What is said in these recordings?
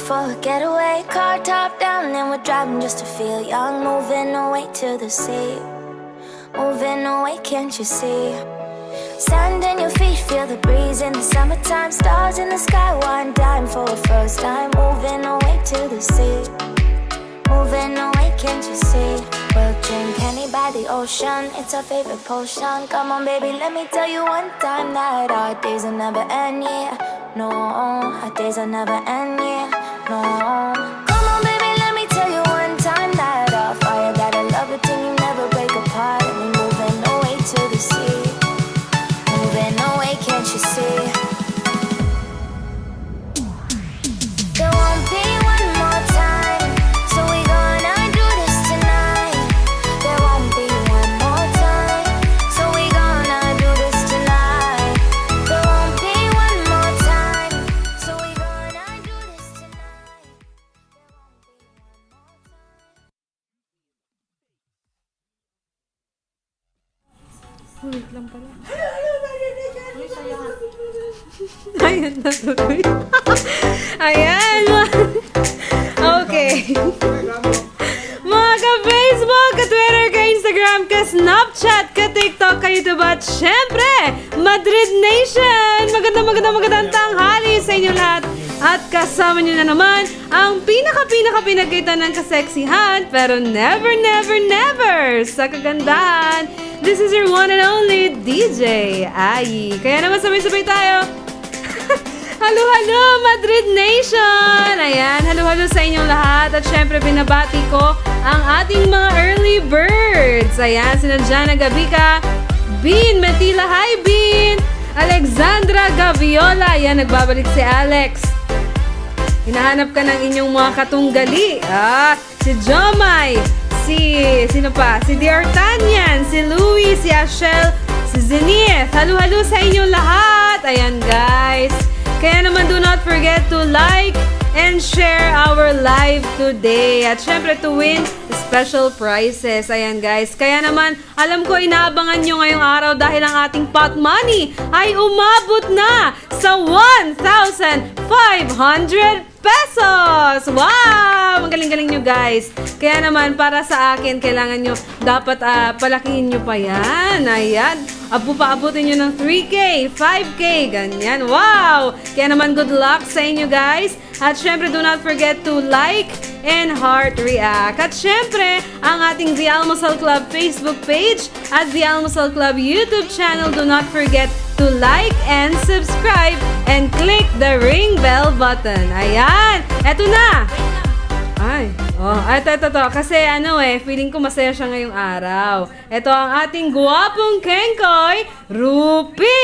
for a getaway. Car top down and we're driving just to feel young. Moving away to the sea. Moving away, can't you see? Sand in your feet, feel the breeze in the summertime. Stars in the sky, one dime for a first time. Moving away to the sea. Moving away, can't you see? We'll drink honey by the ocean, it's our favorite potion. Come on baby, let me tell you one time that our days will never end, yeah. No, our days will never end, yeah. No. Come on baby, let me tell you one time that our fire got a love it till you never break apart. And we're moving away to the sea. Moving away, can't you see? There won't be one more time, so we gonna do this tonight. There won't be one more time, so we gonna do this tonight. There won't be one more time, so we gonna do this tonight. Wait lang pala. Ayan na tuloy. Ayan. Okay. Mga ka-Facebook, ka-Twitter, ka-Instagram, ka-Snapchat, ka-TikTok, ka-YouTube at syempre, Madrid Nation! Magandang tanghali sa inyo lahat. At kasama nyo na naman ang pinaka-pinagkita ng kaseksihan pero never sa kagandahan. This is your one and only DJ Ai. Kaya naman sabay-sabay tayo. Halo, Madrid Nation! Ayan, halo sa inyong lahat. At syempre, binabati ko ang ating mga early birds. Ayan, sina Jana Gabica, Bean Metila, hi Bean! Alexandra Gaviola, ayan, nagbabalik si Alex. Hinahanap ka ng inyong mga katunggali. Si Jomay, sino pa? Si Diartanian, si Louie, si Ashel, si Zenith. Halo sa inyong lahat. Ayan, guys. Kaya naman, do not forget to like and share our live today. At syempre, to win special prizes. Ayan, guys. Kaya naman, alam ko, inaabangan nyo ngayong araw dahil ang ating pot money ay umabot na sa 1,500 pesos! Wow! Ang galing-galing nyo, guys. Kaya naman, para sa akin, kailangan nyo, dapat palakihin nyo pa yan. Ayan. Paabutin nyo ng 3K, 5K, ganyan. Wow! Kaya naman, good luck sa inyo, guys. At syempre, do not forget to like and heart react. At syempre, ang ating The Almusal Club Facebook page at The Almusal Club YouTube channel, do not forget to like and subscribe and click the ring bell button. Ayan! Eto na! Ito. Kasi feeling ko masaya siya ngayong araw. Ito ang ating guwapong kengkoy, Rupi!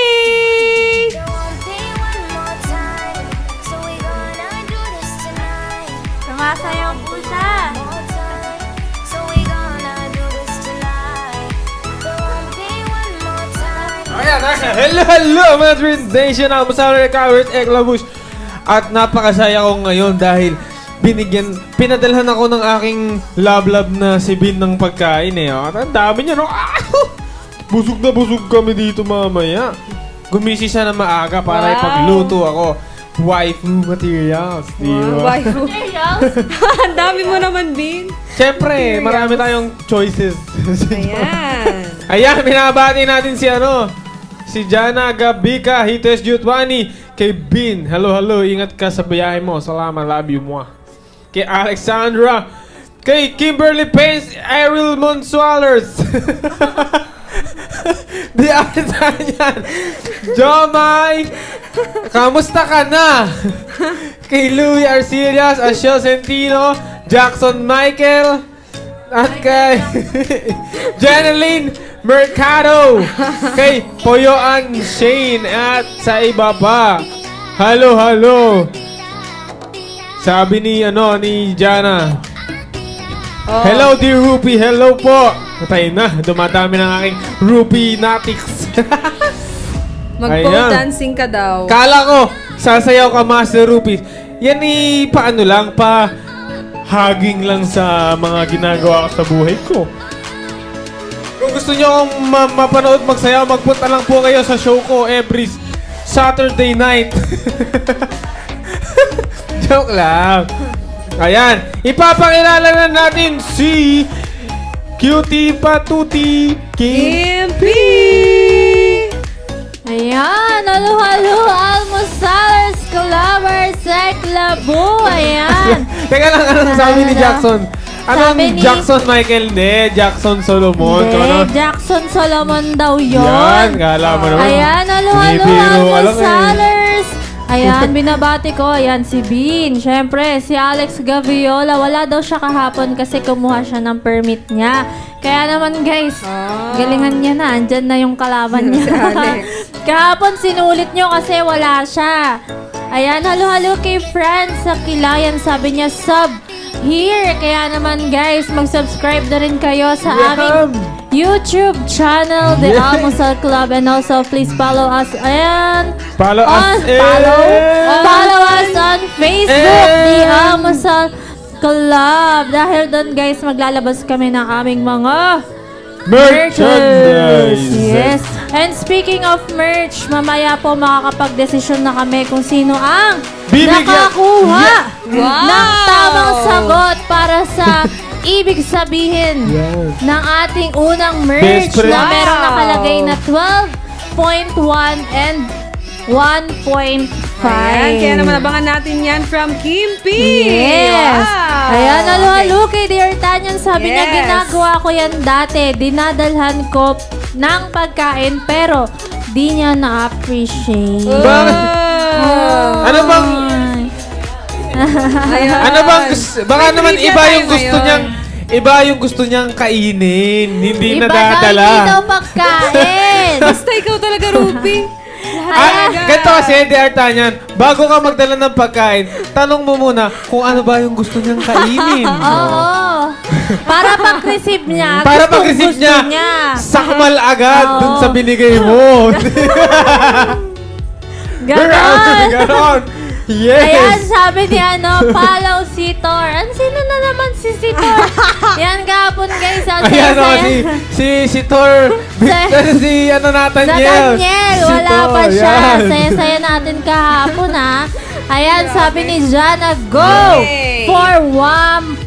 Sumasayaw po siya. Ayan, hello Madrid Nation! Ako sa Recovered Eglabush. At napakasaya ko ngayon dahil pinadalhan ako ng aking love na si Bin ng pagkain At ang dami niya, no? Busog na busog kami dito mamaya. Gumisi siya na maaga para ipagluto ako. Waifu materials. Wow, waifu materials? Ang dami mo naman, Bin. Siyempre, marami tayong choices. Ayan, binabati natin si Jana Gabica, Hites Jutwani, kay Bin. Hello, ingat ka sa biyahe mo. Salamat, love you mo. Kay Alexandra, kay Kimberly Pace, Ariel Monsualers. Di ata yan. Jomay, kamusta ka na? Kay Louie Arcillas, Asio Centino, Jackson Michael, at kay Janeline Mercado, kay Poyoan Shane, at sa iba pa. Halo. Sabi ni Jana. Hello dear Rupi, hello po. Patay na, dumadami ng aking Rupi Natics. mag-pole dancing ka daw. Kala ko, sasayaw ka Master Rupi. Yan hugging lang sa mga ginagawa ko sa buhay ko. Kung gusto nyo akong mapanood magsayaw, magpunta lang po kayo sa show ko every Saturday night. Joke lang. Ayan. Ipapakilala na natin si Cutie Patuti Kimpi. Ayan, halo-halo, almosalers, clubbers, eklabo, ayan. Teka lang, anong sabi ni Jackson? Anong Sabi ni- Jackson Michael? Hindi, Jackson Solomon. Hindi, Ano? Jackson Solomon daw yun. Yan, kala mo naman. Ayan, halo-halo, Binibiro ka lang eh. almosalers. Ayan, binabati ko. Ayan, si Bean. Siyempre, si Alex Gaviola. Wala daw siya kahapon kasi kumuha siya ng permit niya. Kaya naman, guys, galingan niya na. Andyan na yung kalaban niya. Si Alex. Kahapon, sinulit niyo kasi wala siya. Ayan, halo-halo kay Franz sa Kilayan. Sabi niya, sub here. Kaya naman, guys, mag-subscribe na rin kayo sa aming YouTube channel, The Yeah. Almusal Club. And also, please follow us. Ayan. Follow us. Follow us on Facebook, Eh. The Almusal Club. Dahil doon, guys, maglalabas kami ng aming mga Merchandise. Yes. And speaking of merch, mamaya po makakapag-desisyon na kami kung sino ang Bibigyan- nakakuha Wow. ng tamang sagot para sa ibig sabihin Yes. ng ating unang merch Best friend. na merong Wow. nakalagay na 12.1 and 1.5. Ayan, kaya naman abangan natin yan from Kimpi. Yes. Wow. Ayan, halo-halo kay Dear Tanyan. Sabi niya, Yes. ginagawa ko yan dati. Dinadalhan ko ng pagkain, pero di niya na-appreciate. Bakit? Oh. Ano bang, Ayan. ano bang, baka May naman trivia iba tayo yung gusto ngayon. niyang, iba yung gusto niyang kainin, hindi Iba nadadala. daw, hindi daw pagkain. Basta ikaw talaga, Ruby. Ganito kasi, D.R. Tanyan, bago ka magdala ng pagkain, tanong mo muna kung ano ba yung gusto niyang kainin. Oo. Para pag-receive niya, Para gustong pag-receive gusto niya, sakmal agad Oo. dun sa binigay mo. Ganon. Ganon. Yes. Ayan, sabi ni follow si Tor. Sino na naman si Tor? Yan kahapon, guys. Ang Ayan o, saya-saya. si Tor, si Sa Nathaniel. Daniel, Si wala Tor, pa siya. yan. Saya-saya natin kahapon, ha. Ayan, sabi ni Jana, go Yay! for 1.5.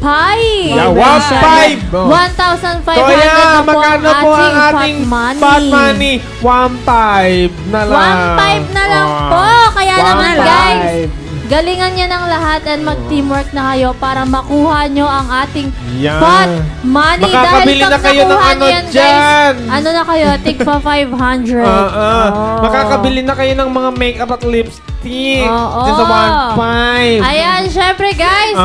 Yeah, 1.5. 1,500 Kuya, na po magkano po ang ating pot pot money? 1.5 na lang. 1.5 na lang po. Kaya naman, 1.5. guys, galingan niya ng lahat and mag-teamwork na kayo para makuha nyo ang ating Yan. pot money. Makakabili Dahil na pag kayo ng nakuha ano nyo yan, dyan. guys, ano na kayo, tig pa 500. Oh. Makakabili na kayo ng mga makeup at lipstick. Oo. Dyan sa 1.5. Ayan, syempre guys,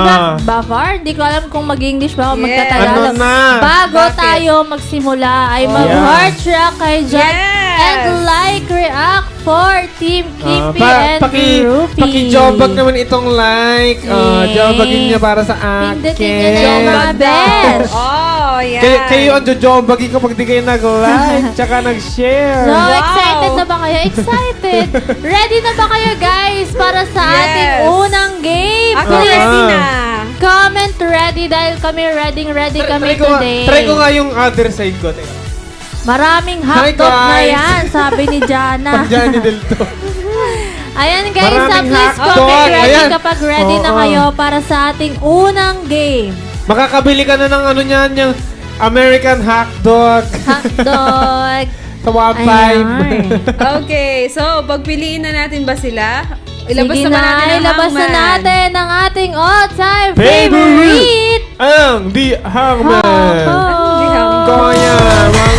Bafar, di ko alam kung mag-English ba o Yes. magtatagalog. Ano na? Bago Bakit? tayo magsimula, ay Oh. mag-heart react kayo dyan. Yes. And like react for Team Kippy and Rupi. Paki-jobag naman itong like. Yes. Jobagin niya para sa akin. Pindutin niyo dyan mga besh. Oh, yan. Kayo ang jojobagin kapag di kayo nag-like tsaka nag-share. So, Wow. excited na ba kayo? Excited! Ready na ba kayo, guys, para sa Yes. ating unang game? Ako Ah. ready na. Comment ready dahil kami ready kami today. Try ko nga yung other side ko. Teka. Maraming Hi, hotdog na guys. yan, sabi ni Jana. Pag Johnny Del Toro. Ayan guys, Maraming please hotdog. comment ready Ayan. kapag ready na Oo. kayo para sa ating unang game. Makakabili ka na ng ano niyan, yung American hotdog Hotdog. sa 1.5. Okay, so pagpiliin na natin ba sila? Ilabas Sige na ba natin ang ilabas na hangman? natin ang ating all-time Favorite. favorite. Ang di hangman. Hotdog. Kaya,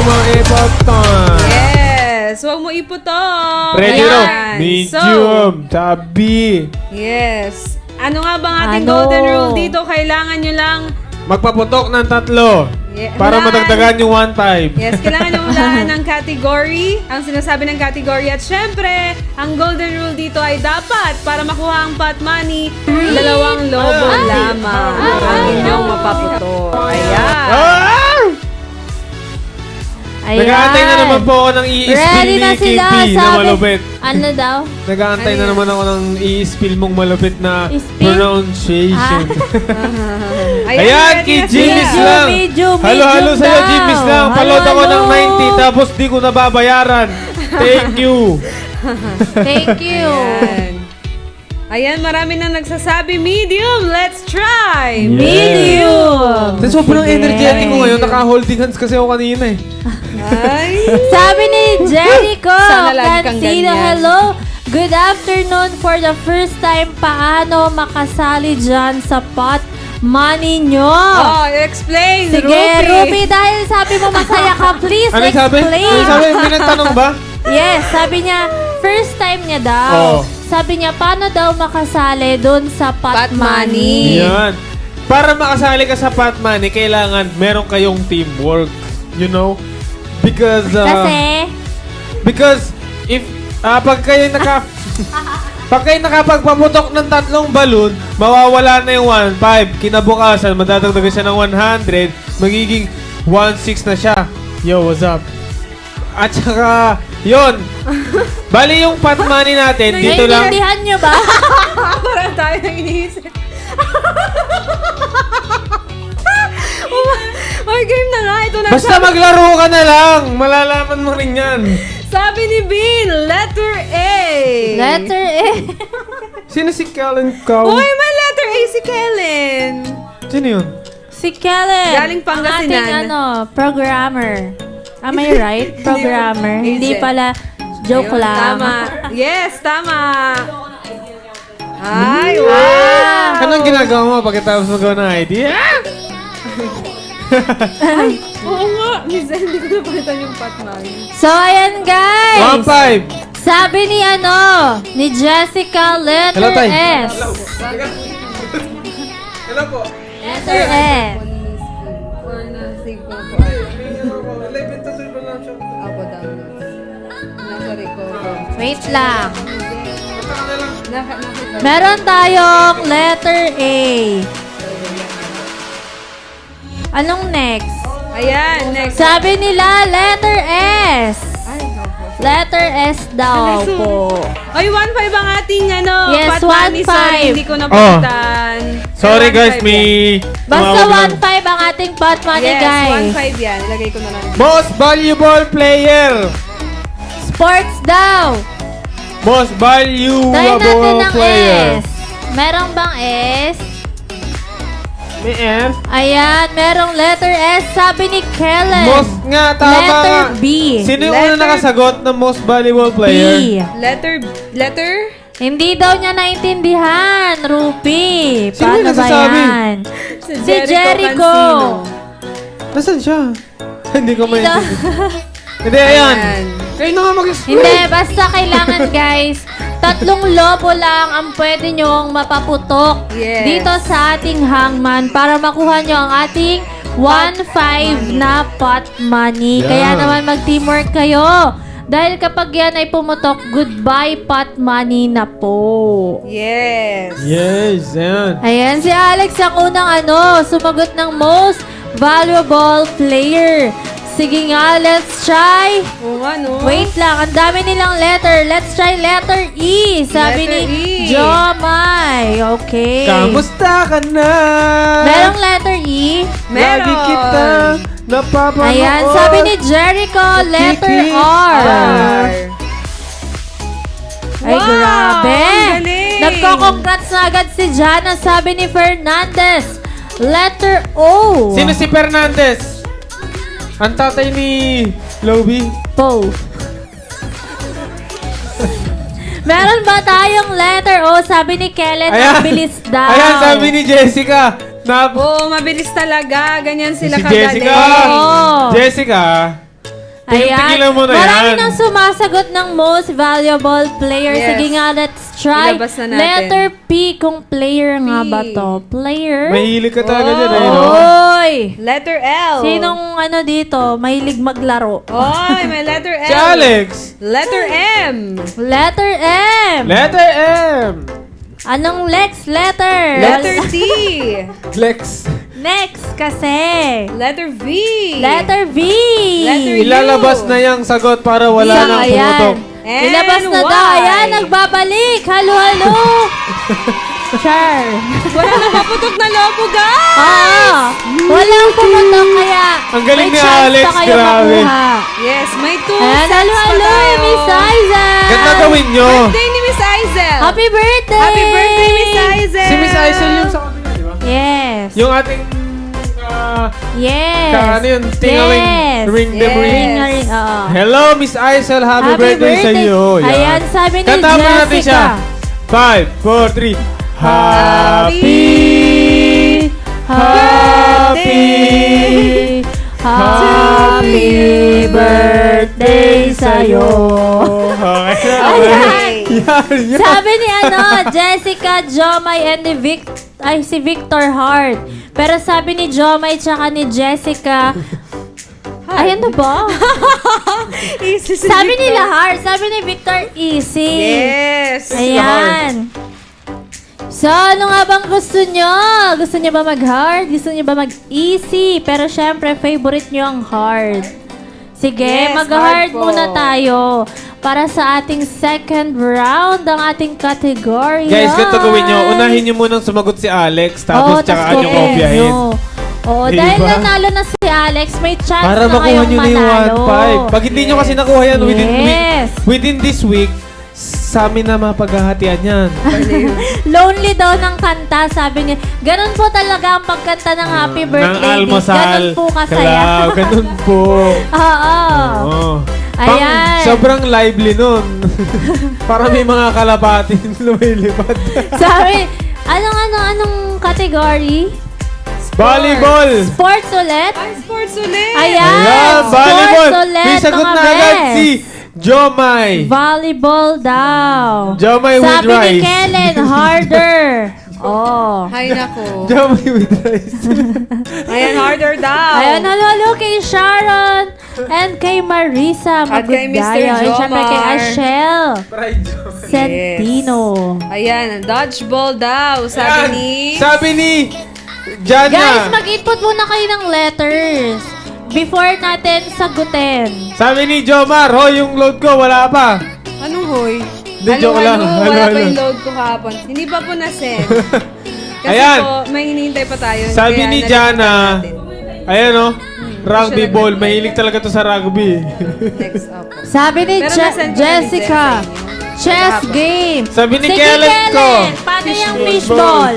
mga ipoton. Yes, huwag mo iputok. Ready Ayan. na? So, Medium. Sabi. yes. Ano nga ba ang ating Ano? golden rule dito? Kailangan nyo lang Magpaputok ng 3 para hulaan. madagdagan yung 1.5. Yes, kailangan nyo hulaan ng category, ang sinasabi ng category. At syempre, ang golden rule dito ay dapat para makuha ang pot money, 2 lobo lamang ang inyong mapaputok. Ayan. Ah! Ayan. Nag-aantay na naman po ako ng i-spill Ready ni na sila, KP na sabi. malupit. Ano daw? Nag-aantay Ano na yan? naman ako ng i-spill mong malupit na I-spill? pronunciation. ready Ayan, kay na sila. Jimmy's lang. Medium Halo-halo sa'yo, daw. Jimmy's lang. Palod ako ng Halo-halo. 90 tapos di ko nababayaran. Thank you. Thank you. Ayan. Ayan, marami na nagsasabi medium. Let's try. Yeah. Medium. Tapos sobrang energetic ko ngayon. Naka-holding hands kasi ako kanina eh. Ay. Sabi ni Jericho Sana lagi kang Cancino, ganyan. hello. Good afternoon. For the first time, paano makasali dyan sa pot money nyo? Oh, explain, Sige, Ruby, dahil sabi mo masaya ka, please Ano sabi? explain. Ano sabi? May nagtanong ba? Yes, sabi niya, first time niya daw. Oh. Sabi niya, paano daw makasali doon sa pot Pot money? money. Yan. Para makasali ka sa pot money, kailangan meron kayong teamwork. You know? Because, Kasi, if, pag kayo pag kayo nakapagpaputok ng 3 balon, mawawala na yung 1.5. Kinabukasan, madadagdagan siya ng 100, magiging 1.6 na siya. Yo, what's up? At saka, yun. Bali yung pot money natin, dito lang. naiintindihan niyo ba? Parang tayo nang iniisip. Oy, game na nga. Ito na. Basta maglaro ka na lang. Malalaman mo rin yan. Sabi ni Bill, letter A. Letter A. Sino si Kellen Cow? Uy, may letter A si Kellen. Sino yun? Si Kellen. Galing Pangasinan. Ang ating programmer. Am I right? Programmer. Hindi Agent. pala. Joke Ayun, lang. Tama. Yes, tama. Ay, wow. Anong ginagawa mo pagkatapos magawa ng idea? Oo nga. Minsan hindi ko napalitan yung pot money. So, ayan guys. 1.5. Sabi ni ni Jessica, letter Hello, Tay. S. Hello po. Letter S. Or na-save ko po. 11 to 3 pa lang siya. Ako downloads. Nasa recover. Wait lang. Nakita. Meron tayong letter A. Anong next? Ayan, next. Sabi nila, letter S. Ay, opo. Letter S daw po. Ay, 1.5 ang ating Yes, pot money. 1.5. Sorry, hindi ko napalitan. Sorry Ay, guys, 1.5 may... Basta tumawag lang. 1.5 ang ating pot money, Yes, guys. 1.5 yan. Ilagay ko na lang. Most valuable player. Sports daw. Most Tayo natin valuable ng player. S. Meron bang S? May F. Ayan, merong letter S. Sabi ni Kellen. Most nga, tama Letter nga. B. Sino yung Letter- una nakasagot ng most valuable player? B. Letter? Hindi daw niya naintindihan, Rupi. Sino Paano yung ba nagsasabi? yan? Si Jericho. Cancino. Nasaan siya? Hindi ko Hindi daw- maintindihan. Hindi, ayan. Ayan. Kayo na nga mag-explain. Hindi, basta kailangan guys, 3 lobo lang ang pwede nyong mapaputok Yes. dito sa ating hangman para makuha nyo ang ating 1.5 na pot money. Yeah. Kaya naman mag-teamwork kayo. Dahil kapag yan ay pumutok, goodbye pot money na po. Yes. Yes, ayan. Ayan, si Alex ang unang sumagot ng most valuable player. Sige nga, let's try. Oo nga, no? Wait lang, ang dami nilang letter. Let's try letter E. Sabi Letter ni E. Jomay. Okay. Kamusta ka na? Merong letter E. Meron. Lagi kita napapanood. Ayan, sabi ni Jericho, letter Kiki. R. R. Ay, Wow, grabe. ang galing. Nagko-congrats na agad si Jana. Sabi ni Fernandez, letter O. Sino si Fernandez? Ang tatay ni Lobby? Po. Meron ba tayong letter O? Sabi ni Kellen, ang bilis daw. Ayan, sabi ni Jessica. Oo, mabilis talaga. Ganyan sila Si kagaling. Jessica. Oo. Jessica. Tigilan mo na Marami yan. nang sumasagot ng most valuable player. Yes. Sige nga, let's try. Ilabas na natin. Letter P kung player nga P. ba to? Player? Mahilig ka talaga dyan, eh, Oh. no? Oy! Letter L. Sinong dito, mahilig maglaro? Oy, may letter L. Si Alex. Letter M. Letter M! Letter M. Anong Lex letter? Letter T. Lex. Next kasi. Letter V. Letter V. Letter U. Ilalabas na yung sagot para wala nang pumutok. And Ilabas na daw. Y. Ayan, nagbabalik. Halo, halo. Char. Wala na maputok na lobo, guys. Walang pumutok kaya Ang galing may ni chance Alex, pa kayo grabe. makuha. Yes, may 2 Ayan, cents halo, pa halo, tayo. Miss Aiza. Ganda gawin nyo. Birthday ni Miss Aizel! Happy birthday! Happy birthday, Miss Aizel! Si Miss Aisel yung sa kabila, di ba? Yes. Yung ating, Yes. ano yun, tingling, Yes. ring the Yes. ring. Ring, oo. Hello, Miss Aisel. Happy birthday sa iyo. Yan. Ayan, sabi ni Kanta mo natin siya. Jessica. 5, 4, 3. Happy, happy, happy birthday sa'yo. Okay. Ayan. Yan. Sabi ni Jessica, Jomay, and si Victor Hart. Pero sabi ni Jomay tsaka ni Jessica, ayan na ba? Easy si Sabi Victor. nila Hart, sabi ni Victor, easy. Yes! Ayan. So, ano nga bang gusto nyo? Gusto nyo ba mag-hard? Gusto nyo ba mag-easy? Pero syempre, favorite nyo ang hard. Sige, Yes, mag-hard hard po. muna tayo para sa ating second round ng ating category. Guys, ganito gawin nyo. Unahin nyo munang sumagot si Alex, tapos tsaka nyo yes, kopyahin. no. Oo, Diba? dahil nanalo na si Alex, may chance Para na makuha kayong nyo na yung manalo. 1.5. Pag hindi nyo kasi nakuha yan Yes. within this week, sa amin na mapaghahatian yan. Lonely daw ng kanta, sabi niya. Ganun po talaga ang pagkanta ng Happy Birthday. Ng almusal. Ganun po kasaya. Kalaw, ganun po. Oo. Oh. Ayan. Sobrang lively nun. Para may mga kalabatin lumilipad. Sabi, anong category? Volleyball! Sports ulit? Ay, sports ulit! Ayan, Ayan, volleyball! sports ulit, May sagot mga na agad best. si Jomay. Volleyball daw. Jomay with Sabi ni rice. Kellen, harder. Oh. Ay, nako. Jomay with rice. Ayan, harder daw. Ayan, hello kay Sharon and kay Marisa At kay Mr. Magudaya. And syempre kay Jomar. Ashel Fried Jomay. Sentino. Ayan, dodgeball daw. Sabi ni... Sabi ni Jana. Guys, mag-input muna kayo ng letters before natin sagutin. Sabi ni Jomar, hoy, yung load ko, wala pa. Anong hoy? Hindi, joke lang. Wala Halo, pa halo. yung load ko kahapon. Hindi pa po na-send. Kasi Ayan. po, may hinihintay pa tayo. Sabi kaya ni nalimutan Jana, natin. ayan o, rugby ball. Mahilig talaga to sa rugby. Next up. Sabi ni Pero nasend ko na ni Jessica, Jen sa inyo. chess Kahapon. game. Sabi ni Sige, Kellen ko, paano yung fishball. fishball?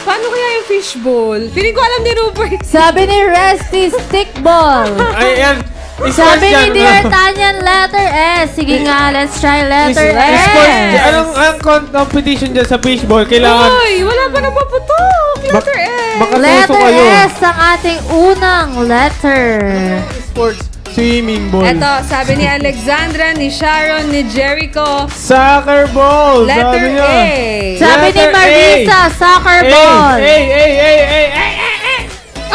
Paano kaya yung fishball? Feeling ko alam ni Rupert. Sabi ni Resty, stickball. Ayan, Sabi sports ni yan, Dear ano? Tanyan, letter S. Sige nga, let's try letter Sports, S. anong ang competition dyan sa fishball? Kailangan, Uy, wala pa nang maputok. Letter S. makatuso Letter kayo. S ang ating unang letter. Sports, swimming ball. Eto, sabi ni Alexandra, ni Sharon, ni Jericho. Soccer ball. Letter sabi niya. A. Sabi ni Letter A. Marisa, soccer ball.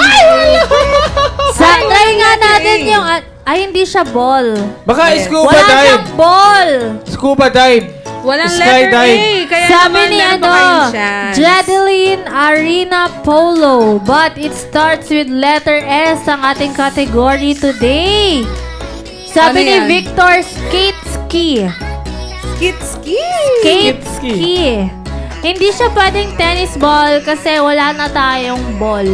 Ay, wala! Try nga natin yung... Ay, hindi siya ball. Baka scuba Wala dive. siyang ball. Scuba dive. Walang Skydive. letter A. Kaya Sabi naman ni meron pa kayong chance. Jadeline Arena Polo. But it starts with letter S ang ating category today. Sabi Ano ni yan? Victor, skate ski. Skit ski. Skate ski. ski. Hindi siya pwedeng tennis ball kasi wala na tayong ball.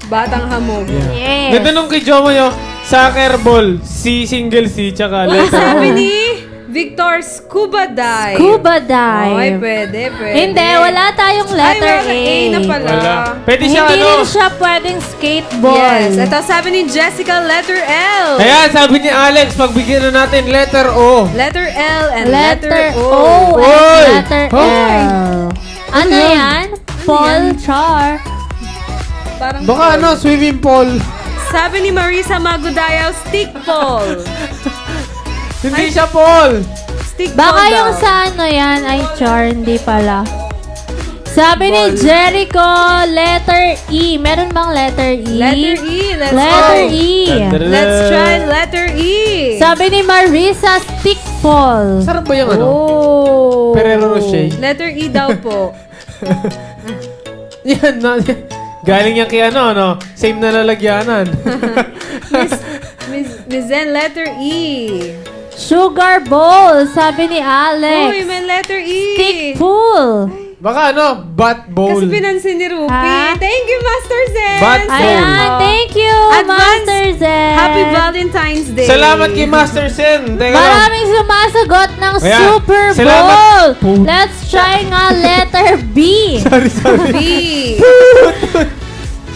Batang hamog. Yes. Ganda nung kay Jomo nyo, soccer ball, C, single C, tsaka letter Sabi O. ni Victor, scuba dive. Scuba dive. Ay, pwede. Hindi, wala tayong letter Ay, wala A na pala. Wala. Pwede siya Hindi ano. rin siya pwedeng skateball. Yes. Ito sabi ni Jessica, letter L. Ayan, sabi ni Alex, pagbigyan na natin letter O. Letter L and Letter O Oy! and letter Hoy! L. Ano yan? Paul Char. Parang Baka ano, swimming pool. Sabi ni Marisa Magudayaw, stick ball. Hindi siya pool. Stick ball Baka daw. yung sa ano yan ay Char, hindi pala. Sabi ni Ball. Jericho, letter E. Meron bang letter E? Letter E. Let's Letter go. E. Let's try letter E. Sabi ni Marisa, stickball. Sarap ba yung ano? Oh. Ferrero Rocher. Letter E daw po. Yan, na, galing yan kay ano, same na lalagyanan. Miss Zen, letter E. Sugar bowl, sabi ni Alex. Uy, may letter E. Stickpool. Baka bat bowl. Kasi pinansin ni Rupi. Ha? Thank you, Master Zen. Bat Ayan, thank you, Advance Master Zen. Happy Valentine's Day. Salamat kay Master Sen. Teka lang. Maraming sumasagot ng Ayan, Super salamat. Bowl. Let's try nga letter B. Sorry. B.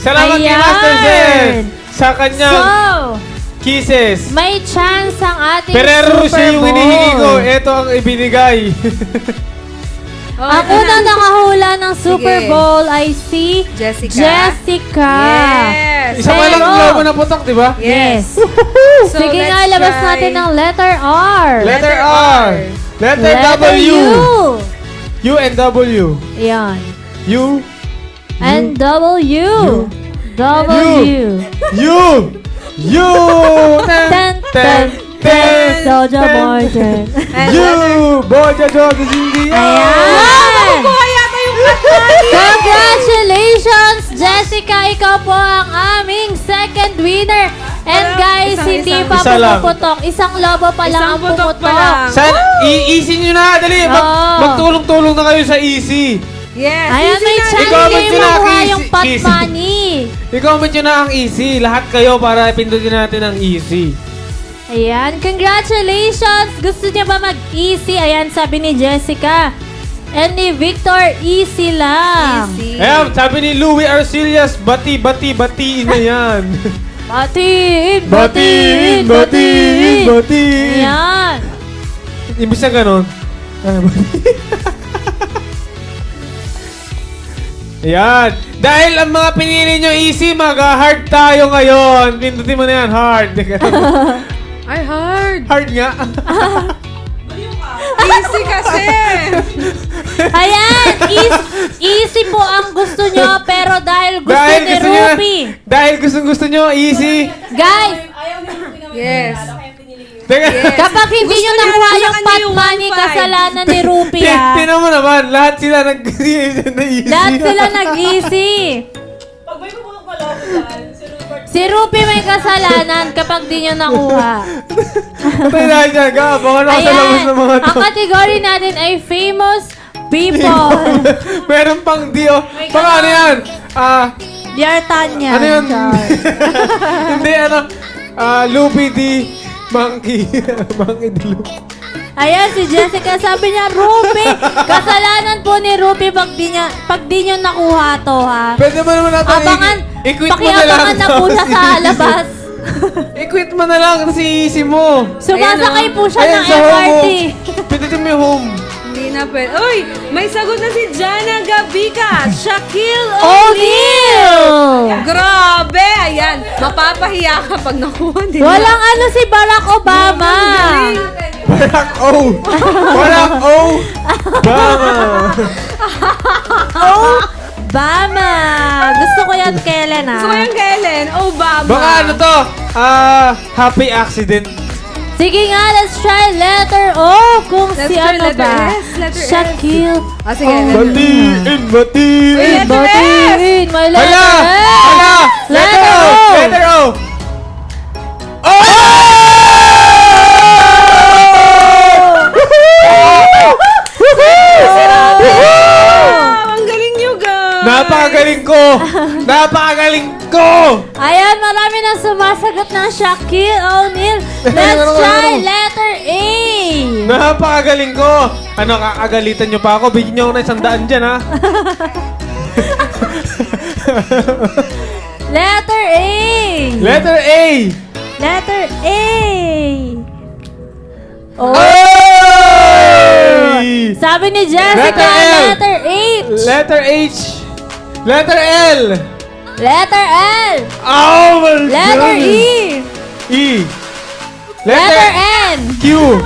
Salamat kay Ayan. Master Sen sa So, kanyang kisses. may chance ang ating Pero Super siya yung Bowl. hinihingi ko. Ito ang ibinigay. Oh, Ang ito na. unang nakahula ng Super Sige. Bowl ay si Jessica. Jessica. Yes. Isa pa lang Pero- lobo na putok, di ba? Yes. So, Sige nga, let's labas try. natin ng letter R. Letter R. Letter W. U and W. Yan. U. And W. W. U. U. Ten, ten, ten. Soja Martin. U. Boja Jojo Cindy. Ayan! Kuha yata yung Congratulations, Jessica! Ikaw po ang aming second winner. And guys, hindi pa Isa lang. pumuputok. Isang lobo pa lang Isang ang putok pa pumutok. lang. Sana, i-easy nyo na. Dali, Oo. magtulong-tulong na kayo sa easy. Yes. Ayan, easy may na. chance Ikaw, kayo ba't yun makuha ang yung easy- pot easy? money. I-comment nyo na ang easy. Lahat kayo para pindutin natin ang easy. Ayan, congratulations! Gusto niya ba mag-easy? Ayan, sabi ni Jessica. And ni Victor, easy lang. Easy. Ayan, sabi ni Louie Arcillas, batiin na yan. Batiin! batiin, batiin, batiin. Ayan. Ibig na ganon. Ayan. Dahil ang mga pinili nyo easy, mag-hard tayo ngayon. Pindutin mo na yan, hard. Ay, hard. Hard nga. Easy kasi. Ayan, easy po ang gusto nyo, pero dahil gusto ni nyo- Rupi. Dahil gusto nyo easy. Guys, Yes. Teka. kapag hindi Gusto nyo niya nakuha sa yung kanya pot yung money, 1.5. kasalanan ni Rupi ha. Tinan mo naman, lahat sila na easy. Lahat sila nag-easy. Si Rupi may kasalanan kapag di nyo nakuha. Patay na siya, ga. Baka nasa labas ng mga to. ang category natin ay famous people. Meron pang di, oh. Baka ano yan? Dear Tanya. Ano yun? Char. Hindi, Lupi di Monkey. Monkey di Lupi. Ayan, si Jessica sabi niya, Rupi, kasalanan po ni Rupi pag di nyo nakuha to, ha? Pwede mo naman natin Abangan, i-quit mo na lang. pakiabangan na po siya sa labas. I-quit mo na lang kasi easy mo. Sumasakay po siya Ayan, ng sa home MRT. mo. Pindutin mo yung home. Hindi na pwede. Uy, may sagot na si Jana Gabica. Shaquille O'Neal! Grabe! Ayan, mapapahiya ka pag nakuha din. Walang ano si Barack Obama. Barack O. Barack O. Bama. Obama. Gusto ko yan, Kellen, ha? Gusto ko yung Kellen. Obama. Baka ano to? Happy accident. Sige nga, let's try letter O. Kung Let's si try ano letter ba? S, letter S. Shaquille. Ah, sige. Batiin, batiin. Uy, letter S. Batiin, may letter Hala! S. Hala! Letter O! Letter O! Oh! Wow, ang galing nyo, guys. Napakagaling ko! Napakagaling ko! Ayan, marami na sumasagot ng Shaquille O'Neal. Let's try letter A. Napakagaling ko! Ano, kakagalitan nyo pa ako? Bigyan nyo ako ng 100 dyan, ha? Letter A. Letter A! Letter A. Oh. Oy! Sabi ni Jessica, Letter L. letter H. Letter H! Letter L! Letter L. Oh my Letter God! E. E! Letter N. Q!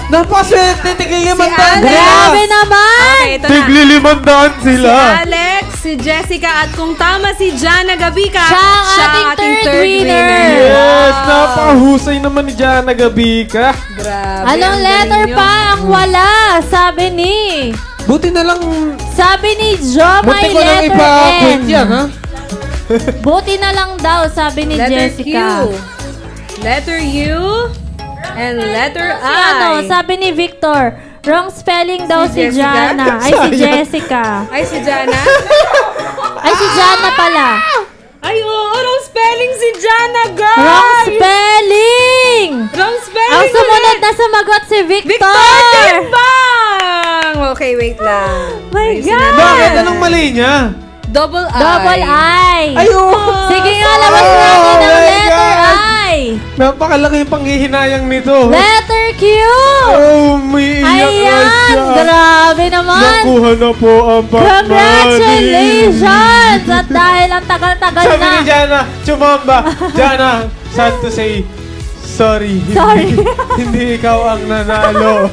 Napaswerte! Tiglilimandaan Si sila! Grabe naman. Okay, ito na. Tiglilimandaan Si sila! Alex, si Jessica, at kung tama si Jana Gabica, Siya ang ating third winner. Yes! Napakahusay naman ni Jana Gabica. Grabe. Anong ang letter galing nyo. pa ang wala? Sabi ni... Buti na lang... Sabi ni Jomay, Buti ko lang letter ipa-quit N. yan, ha? Buti na lang daw, sabi ni Letter Jessica. Q. Letter U. And letter Si ano, I. sabi ni Victor, Wrong spelling daw si Jessica? Jana. Ay, si Jessica. Ay, si Jana? Ay, si Jana pala. Ay, oo, wrong spelling si Jana, guys! Wrong spelling! Wrong spelling Ang sumunod ulit. na sumagot si Victor! Victor Timbang! Okay, wait lang. My Ayusin God! natin. Bakit? Anong mali niya? Double I. Double I. Ayun! Sige nga, labas natin Oh ang my letter God! I. Napakalaki yung panghihinayang nito. Letter Q. Oh, may iyak na Ayan, siya. grabe naman. Nakuha na po ang Pacmani. Congratulations! At dahil ang tagal-tagal Sabi na. ni Jana, chumamba. Jana, sad to say, sorry. Sorry. Hindi ikaw ang nanalo.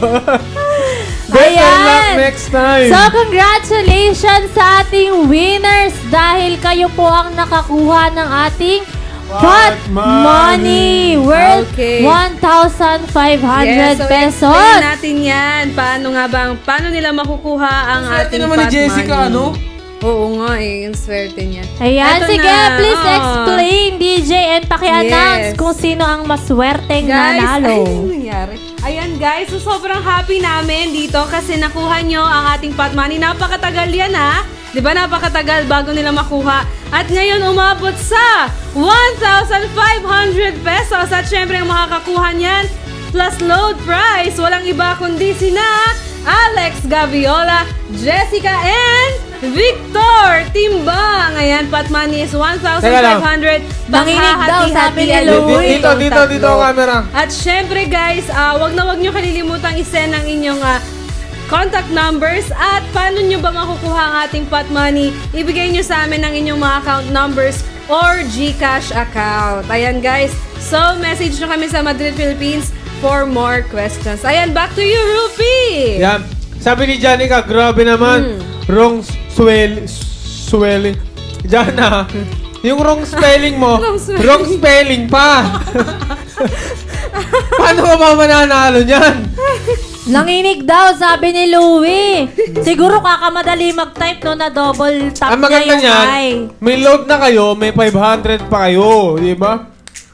Better Ayan. luck next time. So, congratulations sa ating winners dahil kayo po ang nakakuha ng ating pot money worth Okay. 1,500 Yes, so pesos. explain natin yan. Paano nila makukuha ang ating naman ni pot Jessica, money? ano? Oo nga eh, yung swerte niya. Ayan, Eto sige, na, please oo. explain, DJ, and paki-announce Yes. kung sino ang maswerteng Guys, nanalo. ay, nangyari? Ayan guys, so sobrang happy namin dito kasi nakuha nyo ang ating pot money. Napakatagal yan ha. Di ba napakatagal bago nila makuha. At ngayon umabot sa 1,500 pesos. At syempre ang makakakuha niyan plus load prize. Walang iba kundi sina Alex Gaviola, Jessica, and Victor Timbang. Ayan, pot money is 1,500. Nanginig daw, sabi ni Panghahati-hatian Louie. itong Dito tatlo. ang camera. At syempre guys, wag na wag nyo kalilimutang isend ang inyong contact numbers at paano nyo ba makukuha ang ating pot money. Ibigay nyo sa amin ang inyong mga account numbers or GCash account. Ayan guys, so message nyo kami sa Madrid, Philippines for more questions. Ayan, back to you, Rupi! Yan. Sabi ni Janica, grabe naman. Wrong swelling. Jana, yung wrong spelling mo, Wrong spelling. wrong spelling pa. Paano ka ba mananalo niyan? Nanginig daw, sabi ni Louie. Siguro kakamadali mag-type no na double tap Ang maganda niya yung niyan, I. may load na kayo, may 500 pa kayo, di ba?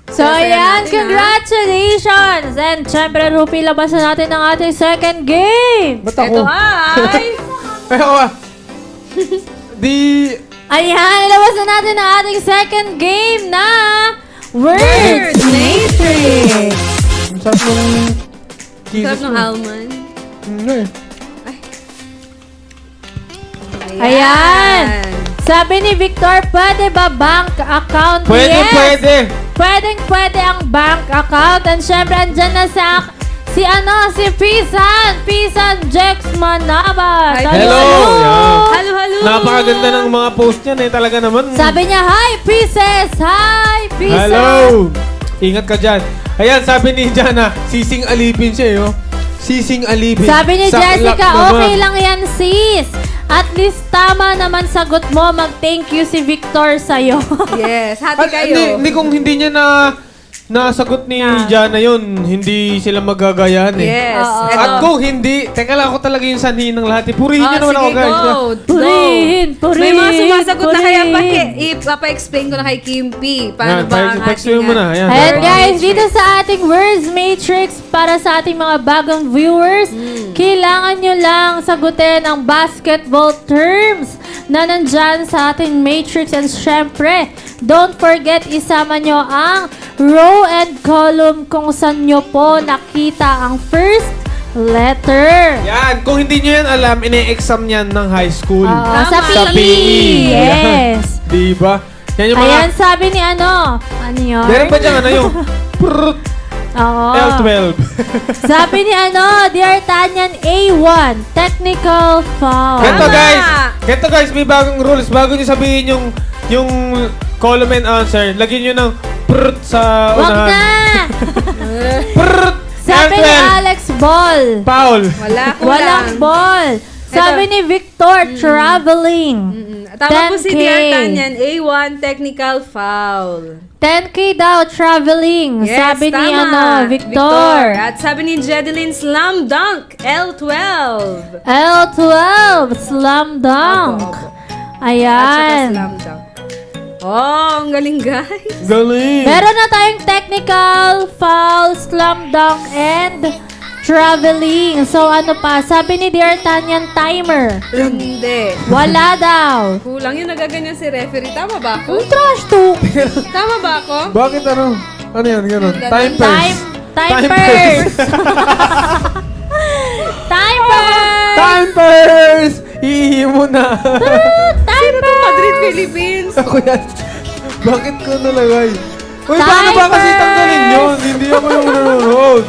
So, Saya ayan, natin, congratulations! And syempre, Rupi, labasan natin ang ating second game. Ba't ako? Ito ay... Ay, ako ah. Di... Ayan, labasan natin ang ating second game na Words Matrix. Ang sarap nung... Sarap ng almond. Hindi. Ayan. Sabi ni Victor, pwede ba bank account? Pwede, Yes. pwede. Pwede ang bank account. And syempre, andyan na si Pisan Jex Manaba. Hi, Hello. Yeah. Halo, halo! Napakaganda ng mga post niyan eh. Talaga naman. Sabi niya, hi, Pieces! Hi, Pieces! Hello! Ingat ka dyan. Ayan, sabi ni Jana, sising alipin siya eh. Oh. Sising alipin. Sabi ni Saklap Jessica, naman. okay lang yan, sis. At least tama naman sagot mo. Mag-thank you si Victor sa'yo. Yes, hati At, kayo. hindi kung hindi niya nasagot ni Jana yun, hindi sila magagayahan eh. Yes. Oo. Eto. At kung hindi, teka lang, ako talaga yung sanhi ng lahat. Purihin niyo naman ako, sige, guys. go. Purihin, May mga purihin, sumasagot na kaya purihin. ipapa-explain ko na kay Kim P. Yan, Paano ba ang pa-explain mo na. Ayan. Ayan guys, dito sa ating Words Matrix, para sa ating mga bagong viewers, kailangan nyo lang sagutin ang basketball terms na nandyan sa ating matrix. And syempre, don't forget isama nyo ang row and column kung saan nyo po nakita ang first letter. Yan, kung hindi nyo yan alam, ine-exam yan ng high school. Sa Tama. PE. Yes. Diba? Yan yung mga... Ayan, sabi ni ano yun? Meron pa dyan ano yung... prrrt, Oo. L12. Sabi ni Dear Tanyan A1, technical foul. Ganto Tama. guys, may bagong rules. Bago nyo sabihin yung column and answer, lagyan nyo ng prrrt sa Wag unahan. na! Prrrt! Sabi ni L12. Alex Ball. Paul. Wala ko Walang lang. ball. Sabi ni Victor, traveling. Tama po si 10K. Dear Tanyan, A1, technical foul. 10K daw, traveling. Yes, Sabi ni tama. Victor. At sabi ni Jedeline, slam dunk, L12. L12, slam dunk. Opo. At saka Ayan. slam dunk. Oh, ang galing guys. Galing. Meron na tayong technical, foul, slam dunk, and traveling. So, ano pa? Sabi ni Dear Tanyan, timer. Hindi. Wala daw. Kulang yun, nagaganyan si referee. Tama ba ako? Ang trash to. Tama ba ako? Bakit ano? Ano yan? Ganun? Ganun. Time first. Time first. Time first. Time first! Iihi mo na. Time first. Madrid, Philippines. Ako yan. Bakit ko nalagay? Uy, Time paano ba kasi first! tanggalin yun? Hindi ako yung nanonood.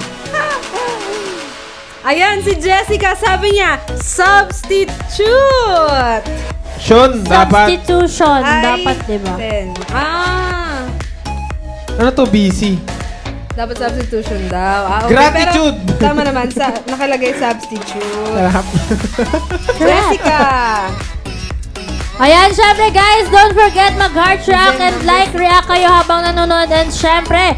Ayan, si Jessica, sabi niya, substitute. Sean, dapat. Substitution. Ay, Dapat, diba? ten. Ano to, busy? Dapat substitution daw. Okay, Gratitude. Pero, tama naman, nakalagay substitute. Sarap. Jessica. Ayan, syempre guys, don't forget mag-heart react and like react kayo habang nanonood. And syempre,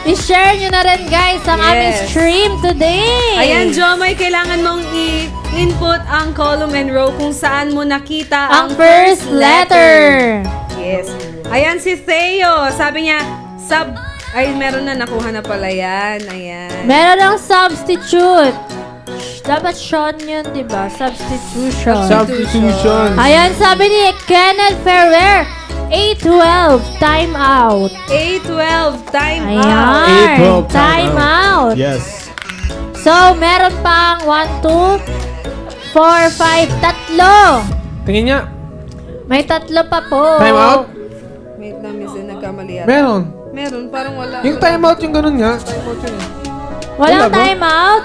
i-share nyo na rin guys ang aming Yes. stream today. Ayan, Jomay, kailangan mong i-input ang column and row kung saan mo nakita ang first letter. Yes. Ayan, si Theo. Sabi niya, meron na, nakuha na pala yan. Ayan. Meron ng substitute. Dapat Sean yun, diba? Substitution. Substitution. Ayan, sabi ni Kenneth Ferrer, 8-12, time out. 8-12, time Ayan, out. 8-12, time out. Yes. So, meron pang 1, 2, 4, 5, tatlo. Tingin niya. May tatlo pa po. Time out? Wait lang, miss, nagkamali yata. Meron. Meron, parang wala. Yung time out yung ganun nga. Time out yun eh. Walang Wala ba? time out?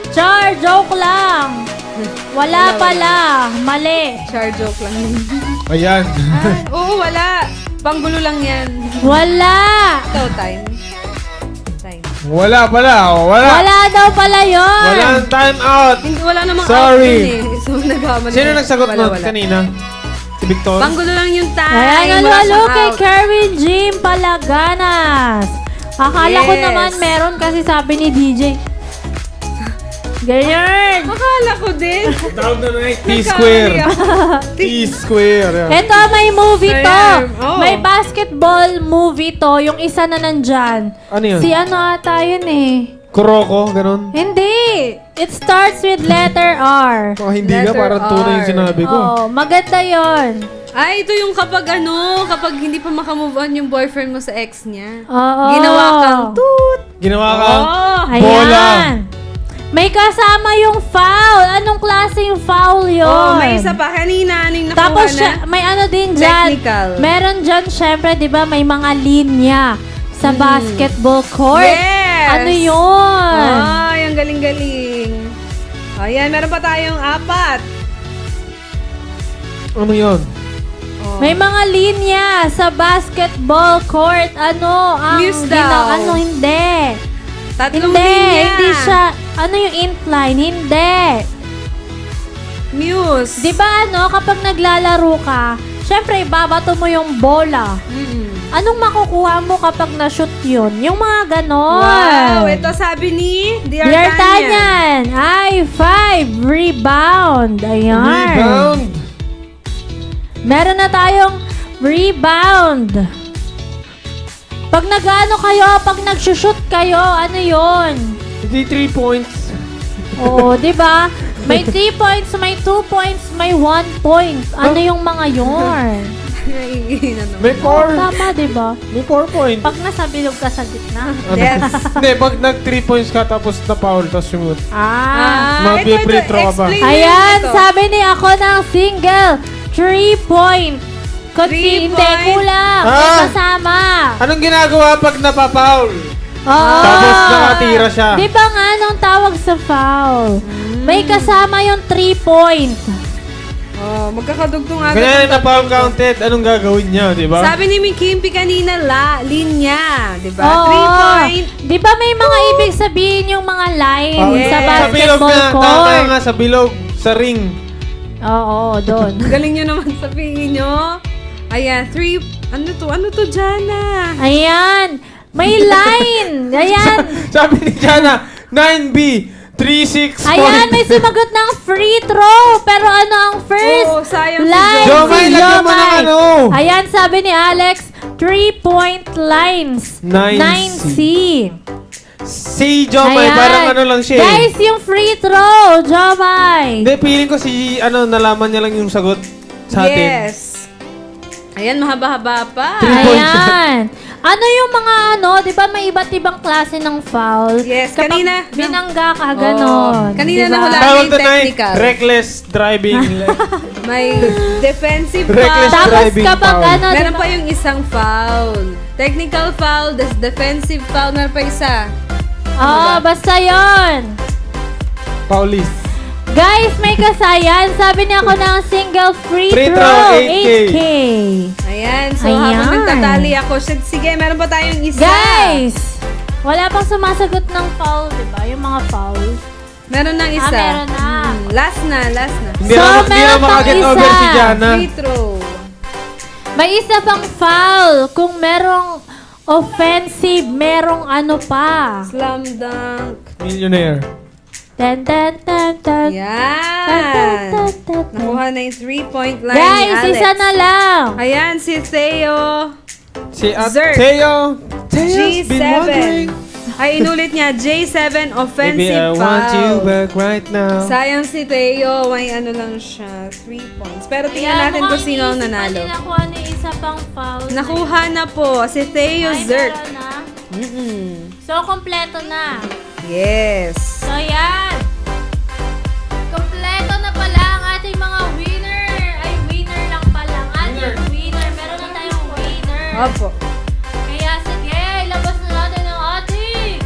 Char, joke lang. Wala pala. Mali. Char joke lang yun. Ayan. Oo, wala. Panggulo lang yan. Wala. Ikaw, time. Time. Wala pala. Oh, wala. Wala daw pala yun. Walang time out. Hindi, wala namang Sorry. out yun eh. So, nagkamali. Sino nagsagot Wala, nun wala. kanina? Si Victor? Panggulo lang yung time. Ayan, Wala halo siyang kay out. Kerwin Jim Palaganas. Akala ko Yes. naman meron kasi sabi ni DJ. Ganyan. Akala ko din. Down na na T-square. T-square. Yan. Ito, may movie to. Ayan. Oh. May basketball movie to. Yung isa na nandyan. Ano yun? Si ano ata yun eh. Kuroko, ganun. Hindi. It starts with letter R. Oh, hindi ka, Letter parang tunay yung R. sinabi ko. Oh, maganda yon. Ay, ito yung kapag hindi pa makamove on yung boyfriend mo sa ex niya. Oo. Ginawa kang toot. Ginawa ka. Oh. Bola. Ayan. May kasama yung foul. Anong klaseng foul yun? Oh, may isa pa. Kanina, anong nakuha Tapos na? siya, may ano din dyan. Technical. Meron dyan, syempre, di ba, may mga linya sa basketball court. Yes! Ano yun? Ay, ang galing-galing. Ayan, meron pa tayong 4. Ano yun? Oh. May mga linya sa basketball court. Ano ang Muse daw. ano hindi? Tatlong Hindi, linya. hindi siya. Ano yung incline? Hindi. Muse. Di ba ano, kapag naglalaro ka, syempre, babato mo yung bola. Mm-mm. Anong makukuha mo kapag na-shoot yun? Yung mga ganon. Wow, ito sabi ni Dear Tanya. Tanyan. Ay, 5. Rebound. Ayan. Rebound. Meron na tayong rebound. Pag nag-ano kayo, pag nag-shoot kayo, ano yon? Hindi 3 points. Oo, di ba? May 3 points, may 2 points, may 1 point. Ano yung mga yon? Naiinan naman. May 4. Tama, di ba? May 4 points. Pag nasa bilog ka sa gitna. Yes. Hindi, pag nag 3 points ka tapos na-foul, tapos yung... Mag-free throw ka ba? explain Ayan, mo ito. sabi ni ako ng single. 3-point. Kasi 3 hindi, point. kulang. May Ah! kasama. Anong ginagawa pag napapaul? Oo. Tapos nakatira siya. Di ba nga nung tawag sa foul? May kasama yung 3-point. Oh, magkakadugtong agad. Kanya ang na foul counted, anong gagawin niya, di ba? Sabi ni Kimpi kanina, linya. Diba? Oo. 3 point. Di ba may mga ibig sabihin yung mga line Oh, sa Yes. Sa bilog basketball na, tama court? nga, sa bilog, sa ring. Oo, doon. Galing nyo naman sabihin nyo. Ayan, 3... Ano to, Jana? Ayan. May line. Ayan. Sabi ni Jana, 9B, 3-6 Ayan, may sumagot ng free throw. Pero ano ang first Oo, sayang si line? Jomay, Si lagyan mo ng Jomay. ano. Ayan, sabi ni Alex, 3-point lines. 9C. 9C. Si Jomay, Ayan. parang ano lang siya eh. Guys, yung free throw, Jomay. Hindi, feeling ko si, nalaman niya lang yung sagot sa atin. Yes. Ayan, mahaba-haba pa. 3-point shot. Ayan. Ano yung mga di ba may iba't ibang klase ng foul? Yes, Kapag kanina- binangga ka, ganon. Kanina diba? nahulaan. Tawag yung doon ay technical. reckless driving. May defensive Reckless foul. Tapos driving kapag foul. diba? Meron pa yung isang foul. Technical foul, defensive foul. Meron pa isa. Basta yon. Paulis. Guys, may kasayan. Sabi niya ako ng single free Free throw. throw, 8K. Ayan. So, Ayan. habang nagtatali ako, sige, meron pa tayong isa. Guys, wala pang sumasagot ng foul, di ba? Yung mga foul. Meron ng isa. Meron na. Last na. Hindi So, na meron pang makaget isa. over si Jana. Free throw. May isa pang foul. Kung merong offensive, merong ano pa. Slam dunk. Millionaire. Tan, tan, tan, tan. Yan. Nakuha na yung 3-point line ni Guys, Alex. isa na lang. Ayan, si Theo. Si Zerk. Theo. Theo's been wondering. G7. Ay, inulit niya. J7 Maybe offensive I want you foul. back right now. Sayang si Theo. May ano lang siya. 3 points. Pero tingnan natin kung sino ang nanalo. Mukhang nakuha ni isa pang foul. Nakuha na po si Theo Ay, Zerk. meron na. Mm-mm. So, kompleto na. Yes. So, yan. Kompleto na pala ang ating mga winner. Ay, winner lang pala. Ang ating winner. Meron na tayong winner. Opo. Kaya, sige, ilabas na natin ang ating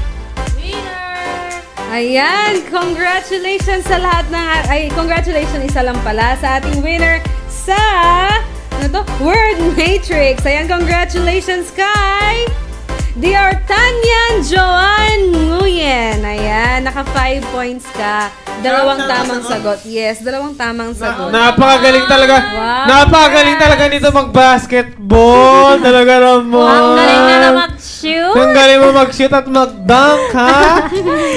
winner. Ayan, congratulations sa lahat ng... Ay, congratulations isa lang pala sa ating winner sa... Ano to? Word Matrix. Ayan, congratulations kay... D'Artagnan Joanne Nguyen. Ayan, naka 5 points ka. Dalawang tamang sagot. Yes, dalawang tamang sagot. Napakagaling talaga. Wow. Napakagaling talaga nito mag-basketball. Talaga naman. Ang galing na na mag-shoot. Ang galing mo mag-shoot at mag-dunk, ha?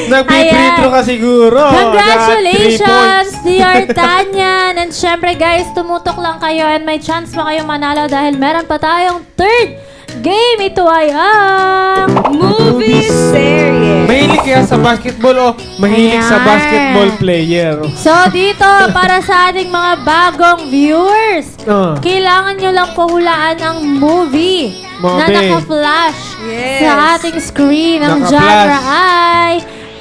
Nag-free throw ka siguro. Congratulations, D'Artagnan! And syempre guys, tumutok lang kayo and may chance pa kayong manalo dahil meron pa tayong third game. Ito ay ang... Movie series. Mahilig kaya sa basketball o mahilig sa Ayan. basketball player? So dito, para sa ating mga bagong viewers, kailangan nyo lang pahulaan ang movie na Movie. naka-flash Yes. sa ating screen. Ang Naka-flash. genre ay